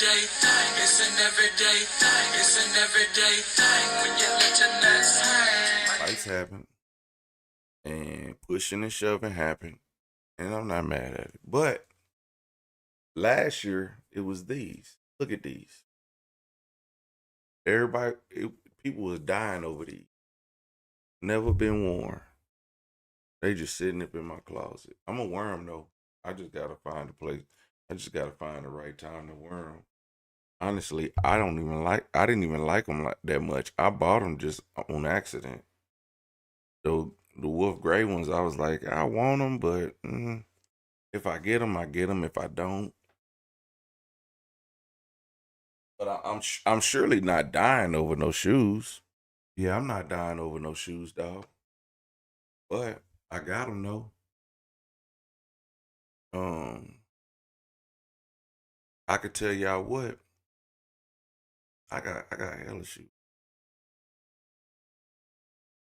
everyday thing. It's an everyday thing. It's an everyday thing when you let your nuts hang. Lights happen, and pushing and shoving happen, and I'm not mad at it. But last year it was these. Look at these. Everybody, people was dying over these. Never been worn. They just sitting up in my closet. I'm gonna wear them though. I just gotta find a place. I just gotta find the right time to wear them. Honestly, I didn't even like them like that much. I bought them just on accident. The wolf gray ones, I was like, I want them, but if I get them, I get them. If I don't, but I'm surely not dying over no shoes. Yeah, I'm not dying over no shoes, dog. But I got them though. Um, I could tell y'all what I got hella shoes.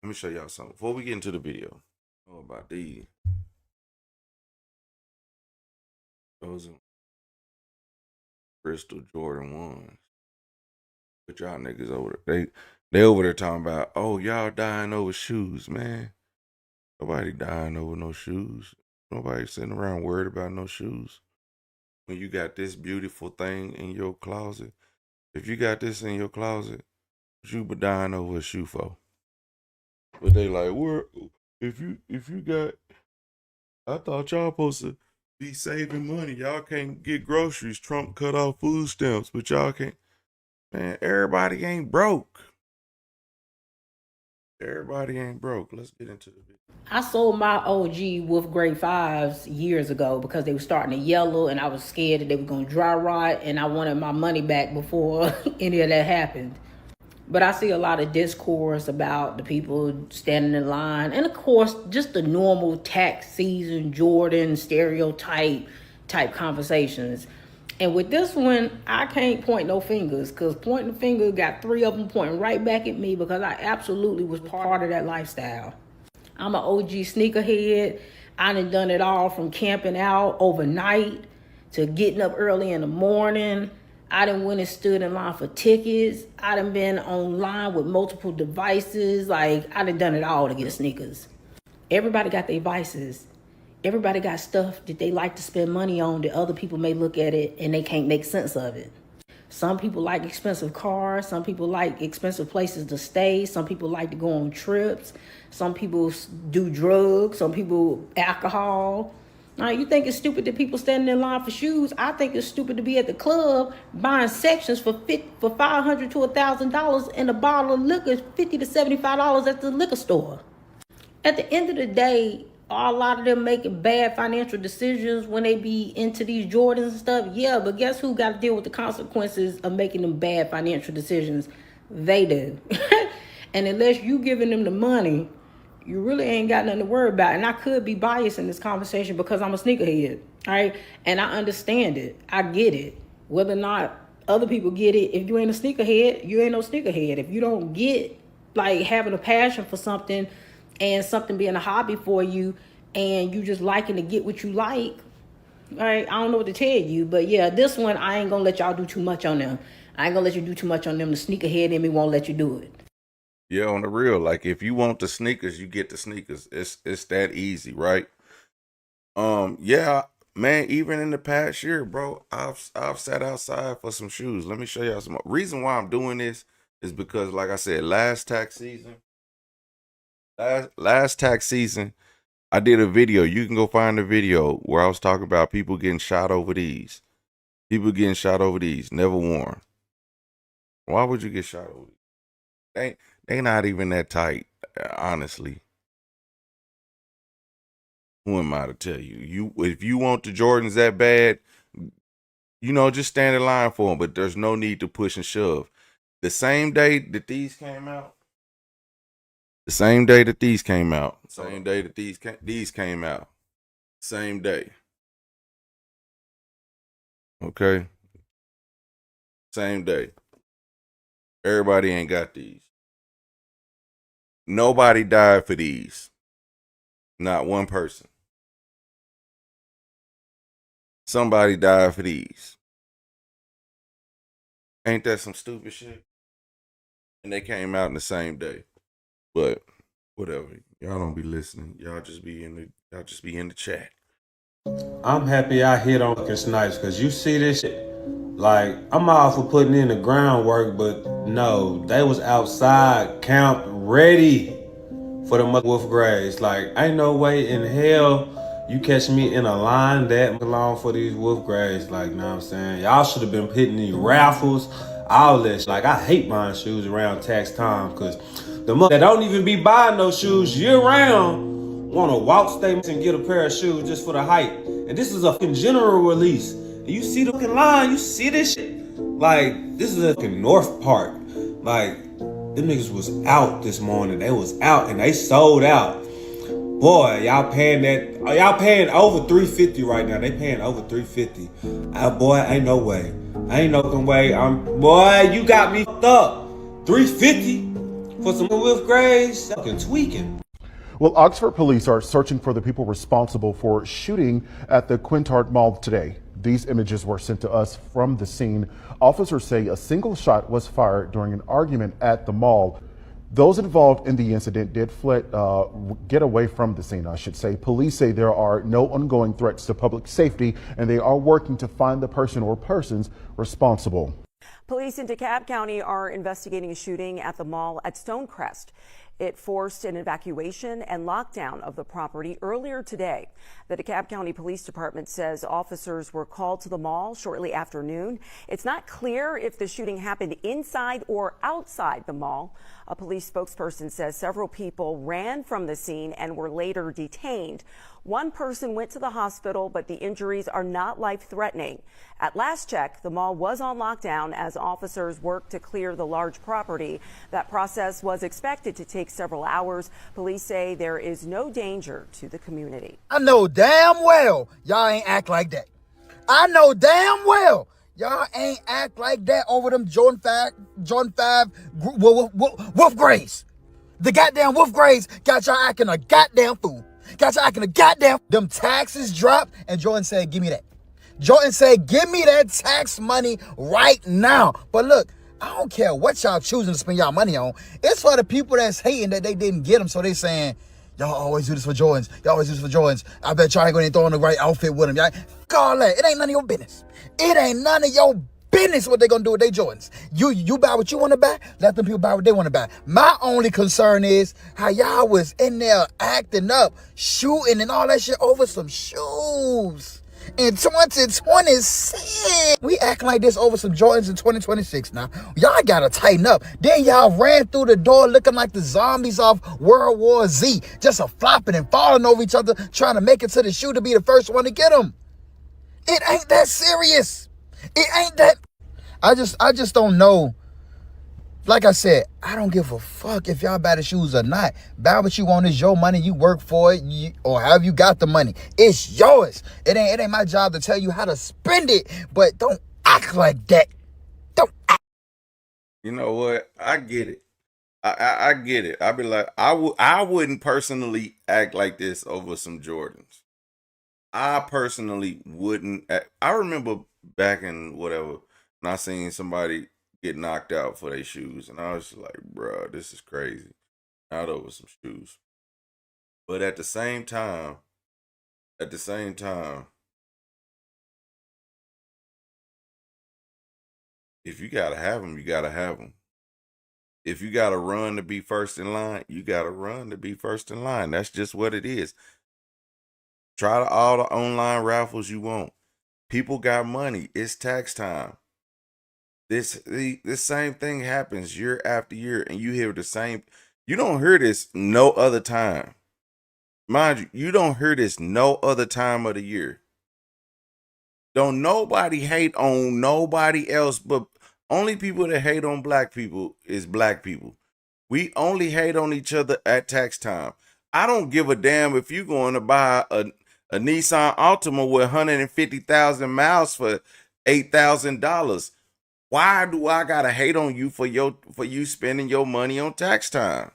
Let me show y'all something before we get into the video. Oh, about these. Those are Crystal Jordan ones. But y'all niggas over there, they over there talking about, oh, y'all dying over shoes, man. Nobody dying over no shoes. Nobody sitting around worried about no shoes. When you got this beautiful thing in your closet, if you got this in your closet, you be dying over a shoe for. But they like, where if you got, I thought y'all supposed to be saving money. Y'all can't get groceries. Trump cut off food stamps, but y'all can't. Man, everybody ain't broke. Everybody ain't broke. Let's get into the video. I sold my OG Wolf Grade 5s years ago because they were starting to yellow and I was scared that they were going to dry rot and I wanted my money back before any of that happened. But I see a lot of discourse about the people standing in line. And of course, just the normal tax season Jordan stereotype type conversations. And with this one, I can't point no fingers because pointing the finger got three of them pointing right back at me because I absolutely was part of that lifestyle. I'm an OG sneakerhead. I done it all from camping out overnight to getting up early in the morning. I done went and stood in line for tickets. I done been online with multiple devices. Like, I done it all to get sneakers. Everybody got their vices. Everybody got stuff that they like to spend money on that other people may look at it and they can't make sense of it. Some people like expensive cars. Some people like expensive places to stay. Some people like to go on trips. Some people do drugs. Some people alcohol. Now, you think it's stupid that people standing in line for shoes? I think it's stupid to be at the club buying sections for $500 to $1,000 and a bottle of liquor $50 to $75 at the liquor store. At the end of the day, are a lot of them making bad financial decisions when they be into these Jordans and stuff? Yeah, but guess who got to deal with the consequences of making them bad financial decisions? They do. And unless you giving them the money, you really ain't got nothing to worry about. And I could be biased in this conversation because I'm a sneakerhead, all right? And I understand it. I get it. Whether or not other people get it, if you ain't a sneakerhead, you ain't no sneakerhead. If you don't get like having a passion for something and something being a hobby for you and you just liking to get what you like, right? I don't know what to tell you, but yeah, this one I ain't gonna let y'all do too much on them. I ain't gonna let you do too much on them. The sneakerhead in me won't let you do it. Yeah, on the real, like if you want the sneakers, you get the sneakers. It's that easy, right? Yeah, man. Even in the past year, bro, I've sat outside for some shoes. Let me show y'all some. Reason why I'm doing this is because, like I said, last tax season, I did a video. You can go find the video where I was talking about people getting shot over these. People getting shot over these, never worn. Why would you get shot over these? They not even that tight, honestly. Who am I to tell you? If you want the Jordans that bad, just stand in line for them. But there's no need to push and shove. The same day that these came out, same day that these came out, same day. Okay, same day. Everybody ain't got these. Nobody died for these. Not one person. Somebody died for these. Ain't that some stupid shit? And they came out in the same day. But whatever. Y'all don't be listening. Y'all just be in the chat. I'm happy I hit on fucking snipes because you see this shit. Like, I'm all for putting in the groundwork, but no, they was outside, camp ready for the wolf graves. Like, ain't no way in hell you catch me in a line that long for these wolf graves. Like, know what I'm saying? Y'all should have been hitting these raffles, all that shit. Like, I hate buying shoes around tax time because the mother that don't even be buying no shoes year round want to walk statements and get a pair of shoes just for the hype. And this is a fucking general release. And you see the fucking line, you see this shit? Like, this is a fucking North Park. Like, them niggas was out this morning. They was out and they sold out. Boy, y'all paying over $350 right now. They paying over $350. Boy, ain't no way. Ain't no fucking way. Boy, you got me fucked up. $350 for some Wolf Grays? Fucking tweaking. Well, Oxford police are searching for the people responsible for shooting at the Quintard Mall today. These images were sent to us from the scene. Officers say a single shot was fired during an argument at the mall. Those involved in the incident did get away from the scene, I should say. Police say there are no ongoing threats to public safety, and they are working to find the person or persons responsible. Police in DeKalb County are investigating a shooting at the mall at Stonecrest. It forced an evacuation and lockdown of the property earlier today. The DeKalb County Police Department says officers were called to the mall shortly after noon. It's not clear if the shooting happened inside or outside the mall. A police spokesperson says several people ran from the scene and were later detained. One person went to the hospital, but the injuries are not life-threatening. At last check, the mall was on lockdown as officers worked to clear the large property. That process was expected to take several hours. Police say there is no danger to the community. I know damn well y'all ain't act like that. I know damn well y'all ain't act like that over them Jordan 5 Wolf Grays. The goddamn Wolf Grays got y'all acting a goddamn fool. Got y'all acting a goddamn. Them taxes dropped, and Jordan said, give me that. Jordan said, give me that tax money right now. But look, I don't care what y'all choosing to spend y'all money on. It's for the people that's hating that they didn't get them. So they saying, y'all always do this for Jordans. Y'all always do this for Jordans. I bet y'all ain't going to throw on the right outfit with them. Y'all, fuck all that. It ain't none of your business. It ain't none of your business what they gonna do with their Jordans. You buy what you want to buy. Let them people buy what they want to buy. My only concern is how y'all was in there acting up, shooting and all that shit over some shoes. In 2026, we acting like this over some Jordans in 2026 now. Y'all gotta tighten up. Then y'all ran through the door looking like the zombies off World War Z, just a flopping and falling over each other, trying to make it to the shoe to be the first one to get them. It ain't that serious. It ain't that. I just don't know. Like I said, I don't give a fuck if y'all buy the shoes or not. Buy what you want. It's your money. You work for it, or have you got the money? It's yours. It ain't my job to tell you how to spend it. But don't act like that. Don't act. You know what? I get it. I get it. I'd be like, I wouldn't personally act like this over some Jordans. I personally wouldn't. I remember back in whatever, when I seen somebody get knocked out for their shoes, and I was just like, bruh, this is crazy. Not over some shoes. But at the same time, if you gotta have them, you gotta have them. If you gotta run to be first in line, you gotta run to be first in line. That's just what it is. Try all the online raffles you want. People got money. It's tax time. This same thing happens year after year, and you hear the same. You don't hear this no other time. Mind you don't hear this no other time of the year. Don't nobody hate on nobody else, but only people that hate on black people is black people. We only hate on each other at tax time. I don't give a damn if you're going to buy a Nissan Altima with 150,000 miles for $8,000. Why do I gotta hate on you for you spending your money on tax time?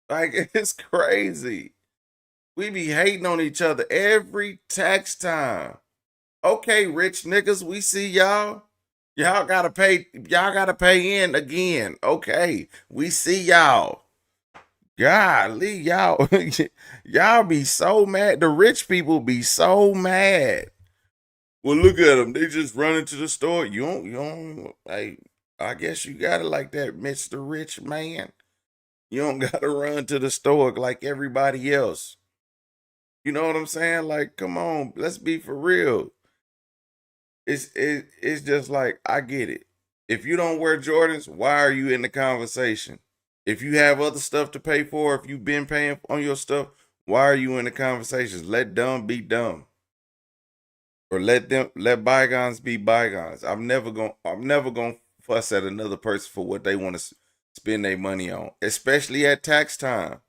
Like, it's crazy. We be hating on each other every tax time. Okay, rich niggas, we see y'all. Y'all gotta pay in again. Okay. We see y'all. Golly, y'all, y'all be so mad. The rich people be so mad. Well, look at them. They just run into the store. You don't, like, I guess you got it like that, Mr. Rich Man. You don't got to run to the store like everybody else. You know what I'm saying? Like, come on, let's be for real. It's just like, I get it. If you don't wear Jordans, why are you in the conversation? If you have other stuff to pay for, if you've been paying on your stuff, why are you in the conversations? Let dumb be dumb. Or let bygones be bygones. I'm never gonna fuss at another person for what they want to spend their money on, especially at tax time.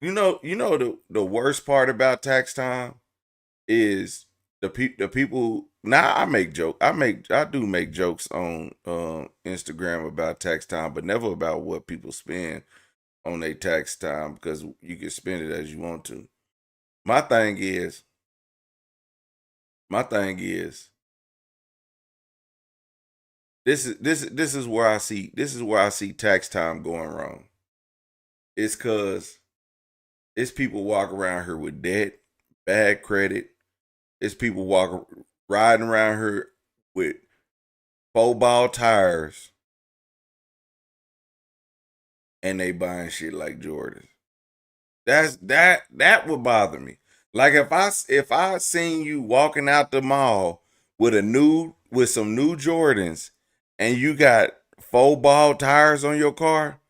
The worst part about tax time is the people. Now I do make jokes on Instagram about tax time, but never about what people spend on their tax time, because you can spend it as you want to. My thing is this is where I see tax time going wrong. It's cause it's people walk around here with debt, bad credit. It's people riding around here with 4-ball tires, and they buying shit like Jordans. That would bother me. Like if I seen you walking out the mall with some new Jordans, and you got 4-ball tires on your car,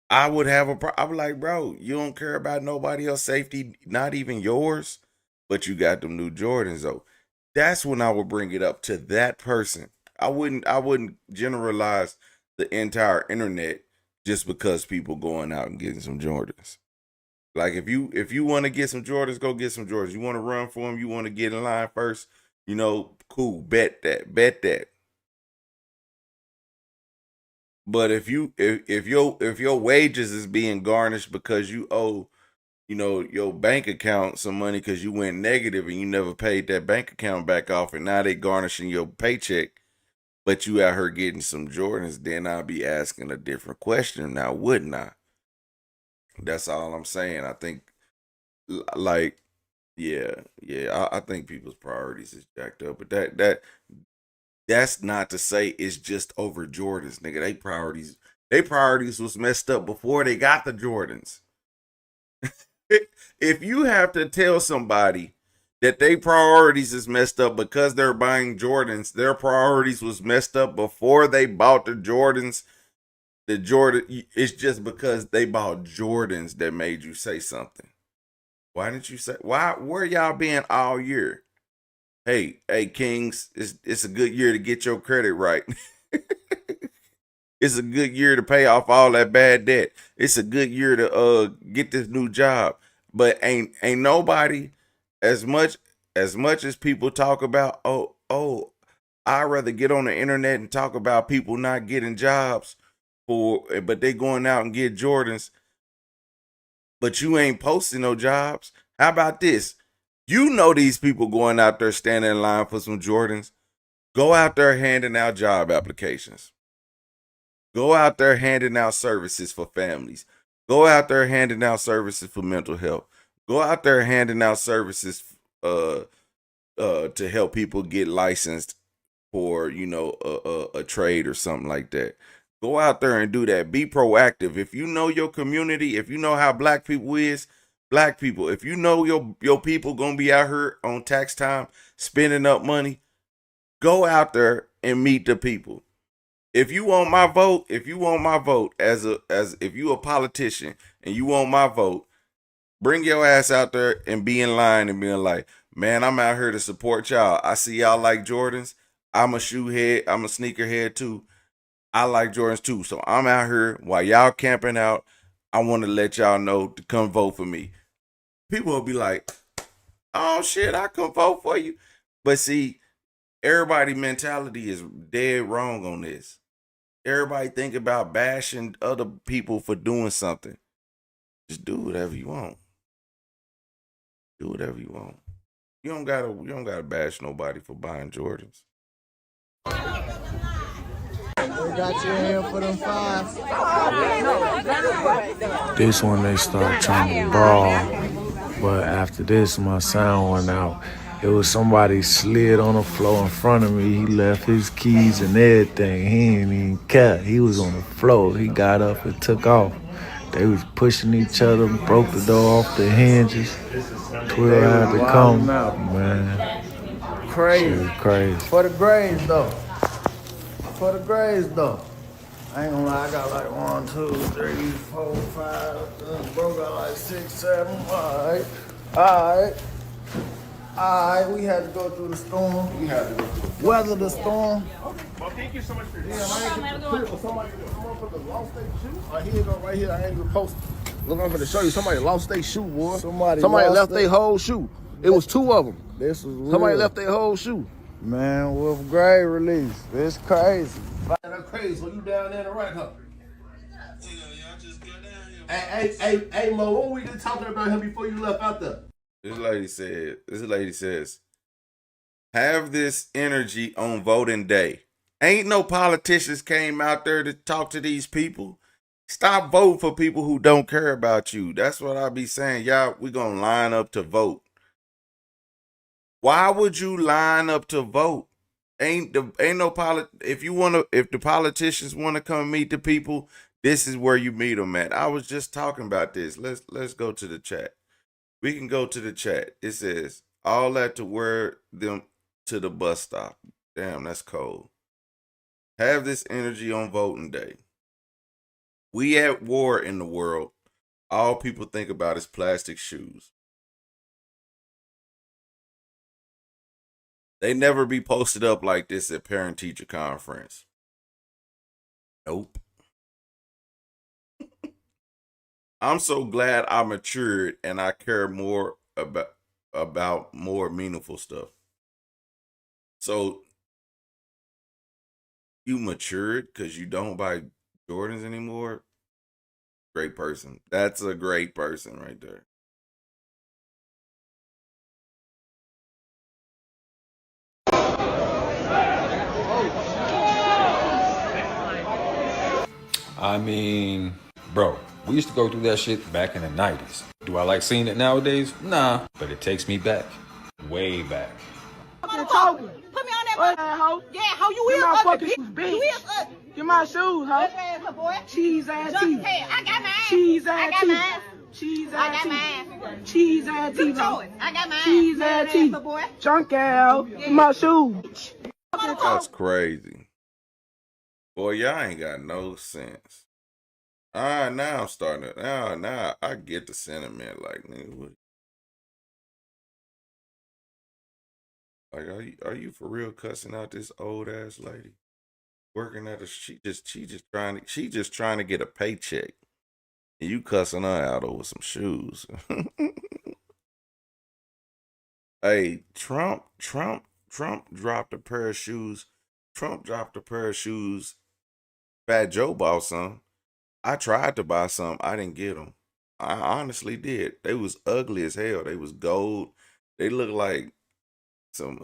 I would have I'm like, bro, you don't care about nobody else's safety, not even yours, but you got them new Jordans though. That's when I would bring it up to that person. I wouldn't generalize the entire internet just because people going out and getting some Jordans. Like if you want to get some Jordans, go get some Jordans. You want to run for them, you want to get in line first, cool, bet that. But if your wages is being garnished because you owe, your bank account some money because you went negative and you never paid that bank account back off, and now they garnishing your paycheck, but you out here getting some Jordans, then I'll be asking a different question now, wouldn't I? That's all I'm saying. I think, like, yeah, I think people's priorities is jacked up, but that's not to say it's just over Jordans, nigga. They priorities was messed up before they got the Jordans. If you have to tell somebody that their priorities is messed up because they're buying Jordans, their priorities was messed up before they bought the Jordans. It's just because they bought Jordans that made you say something. Why didn't you say? Where y'all been all year? Hey, Kings, it's a good year to get your credit right. It's a good year to pay off all that bad debt. It's a good year to get this new job. But ain't nobody, as much as people talk about, oh, I'd rather get on the internet and talk about people not getting jobs but they going out and get Jordans, but you ain't posting no jobs. How about this? These people going out there standing in line for some Jordans. Go out there handing out job applications. Go out there handing out services for families. Go out there handing out services for mental health. Go out there handing out services to help people get licensed for a trade or something like that. Go out there and do that. Be proactive. If you know your community, if you know how black people is, black people, if you know your people gonna be out here on tax time spending up money, go out there and meet the people. If you want my vote, as if you a politician and you want my vote, bring your ass out there and be in line and being like, man, I'm out here to support y'all. I see y'all like Jordans. I'm a shoe head. I'm a sneakerhead too. I like Jordans too. So I'm out here while y'all camping out. I want to let y'all know to come vote for me. People will be like, oh shit, I come vote for you. But see, everybody mentality is dead wrong on this. Everybody think about bashing other people for doing something. Just do whatever you want. Do whatever you want. You don't gotta bash nobody for buying Jordans. got you in here for them fives. This one they start trying to brawl, but after this my sound went out. It was somebody slid on the floor in front of me. He left his keys and everything. He ain't even care. He was on the floor. He got up and took off. They was pushing each other, broke the door off the hinges. Twill had to come, man. Crazy. Crazy. For the grades though. For the grades though. I ain't gonna lie, I got like 1, 2, 3, 4, 5. Bro got like 6, 7. Alright, we had to go through the storm. We had to weather the storm. Well, thank you so much for your time. Somebody lost their shoe. Here you go, right here. I ain't even posted. Look, I'm gonna show you. Somebody lost their shoe, boy. Somebody left their whole shoe. It was 2 of them. This was real. Somebody left their whole shoe. Man, with grade release. It's crazy. That's crazy. So you down there in the rack, huh? Hey, Mo, what were we just talking about him before you left out there? This lady says, have this energy on voting day. Ain't no politicians came out there to talk to these people. Stop voting for people who don't care about you. That's what I be saying. Y'all, we gonna line up to vote. Why would you line up to vote? If the politicians wanna come meet the people, this is where you meet them at. I was just talking about this. Let's go to the chat. We can go to the chat. It says, all that to wear them to the bus stop. Damn, that's cold. Have this energy on voting day. We at war in the world. All people think about is plastic shoes. They never be posted up like this at parent-teacher conference. Nope. I'm so glad I matured and I care more about more meaningful stuff. So you matured because you don't buy Jordans anymore? Great person. That's a great person right there. I mean, bro, we used to go through that shit back in the 90s. Do I like seeing it nowadays? Nah, but it takes me back. Way back. You're talking. Put me on that hoe. Yeah, how you is ugly, bitch. You is ugly. Get my shoes, hoe. Cheese ass teeth. I got mine. Cheese ass teeth. I got mine. Cheese ass teeth. Cheese ass teeth. I got mine. Cheese ass teeth. Junk out. My shoes. That's crazy. Boy, y'all ain't got no sense. Now I'm starting to. Now I get the sentiment. Like, nigga, what? Like, are you for real cussing out this old ass lady? Working at she just trying to get a paycheck. And you cussing her out over some shoes. Hey, Trump dropped a pair of shoes. Trump dropped a pair of shoes. Fat Joe bought some. I tried to buy some. I didn't get them. I honestly did. They was ugly as hell. They was gold. They looked like some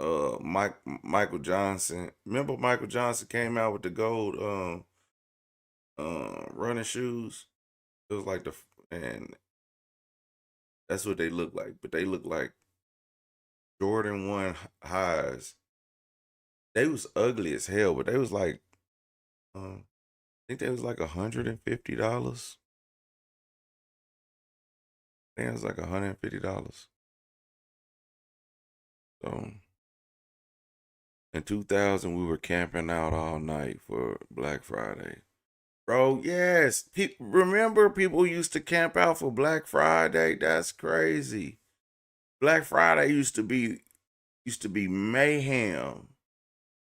Michael Johnson. Remember Michael Johnson came out with the gold running shoes? It was like and that's what they look like. But they look like Jordan 1 highs. They was ugly as hell, but they was like I think they was like $150. I think it was like $150. So in 2000, we were camping out all night for Black Friday. Bro, yes. Remember people used to camp out for Black Friday? That's crazy. Black Friday used to be mayhem.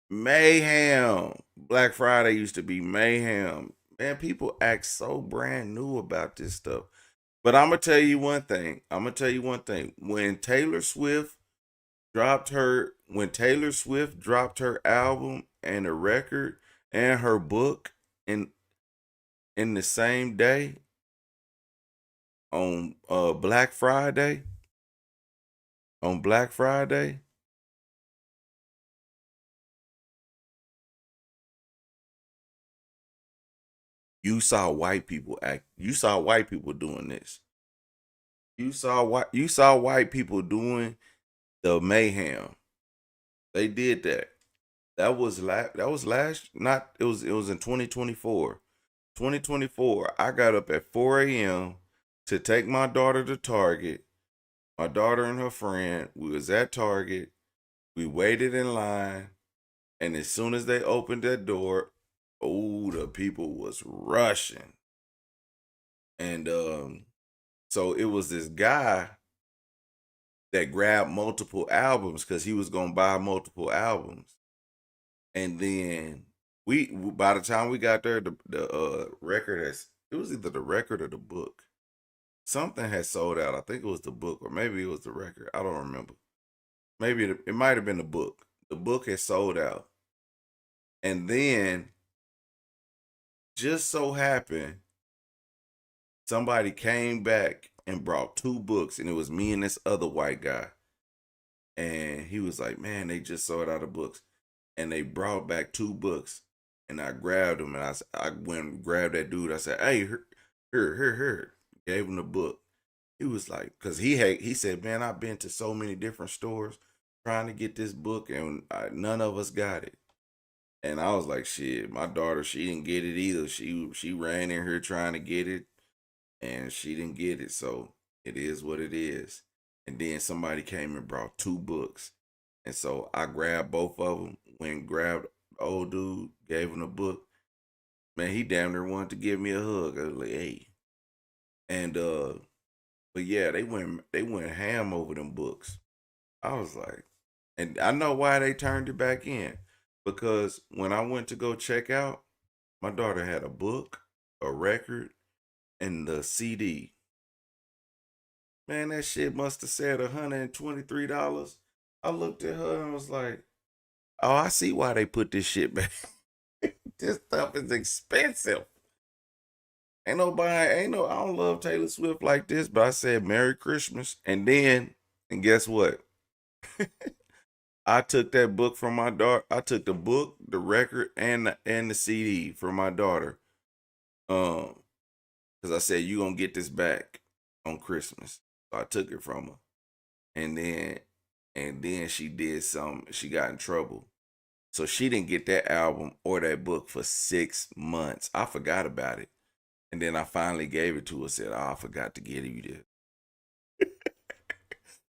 Mayhem. Black Friday used to be mayhem. Man, people act so brand new about this stuff. But I'm going to tell you one thing. When Taylor Swift dropped her album and a record and her book in the same day on Black Friday, you saw white people doing this. You saw white people doing the mayhem. They did that. That was last not it was in 2024. 2024, I got up at 4 a.m. to take my daughter to Target. My daughter and her friend, we was at Target. We waited in line, and as soon as they opened that door, oh, the people was rushing. And so it was this guy that grabbed multiple albums because he was gonna buy multiple albums. And then by the time we got there, the record it was either the record or the book. Something had sold out. I think it was the book, or maybe it was the record. I don't remember. Maybe it might have been the book. The book had sold out. And then just so happened, somebody came back and brought 2 books, and it was me and this other white guy. And he was like, man, they just sold out of books. And they brought back 2 books. And I grabbed them, and I went and grabbed that dude. I said, hey, here. Gave him the book. He was like, because he said, man, I've been to so many different stores trying to get this book, and none of us got it. And I was like, shit, my daughter, she didn't get it either. She ran in here trying to get it, and she didn't get it. So it is what it is. And then somebody came and brought 2 books. And so I grabbed both of them, went and grabbed the old dude, gave him the book. Man, he damn near wanted to give me a hug. I was like, hey. And but yeah, they went ham over them books. I was like, and I know why they turned it back in. Because when I went to go check out, my daughter had a book, a record, and the CD. Man, that shit must have said $123. I looked at her and was like, oh, I see why they put this shit back. This stuff is expensive. I don't love Taylor Swift like this, but I said Merry Christmas. And guess what? I took that book from my daughter. I took the book, the record, and the CD from my daughter. Because I said, you gonna get this back on Christmas. So I took it from her. And then she did something. She got in trouble. So she didn't get that album or that book for 6 months. I forgot about it. And then I finally gave it to her, said, oh, I forgot to give you this.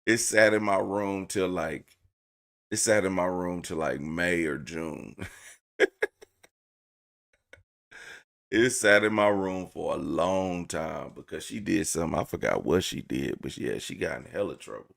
It sat in my room till like May or June. It sat in my room for a long time because she did something. I forgot what she did, but yeah, she got in hella trouble.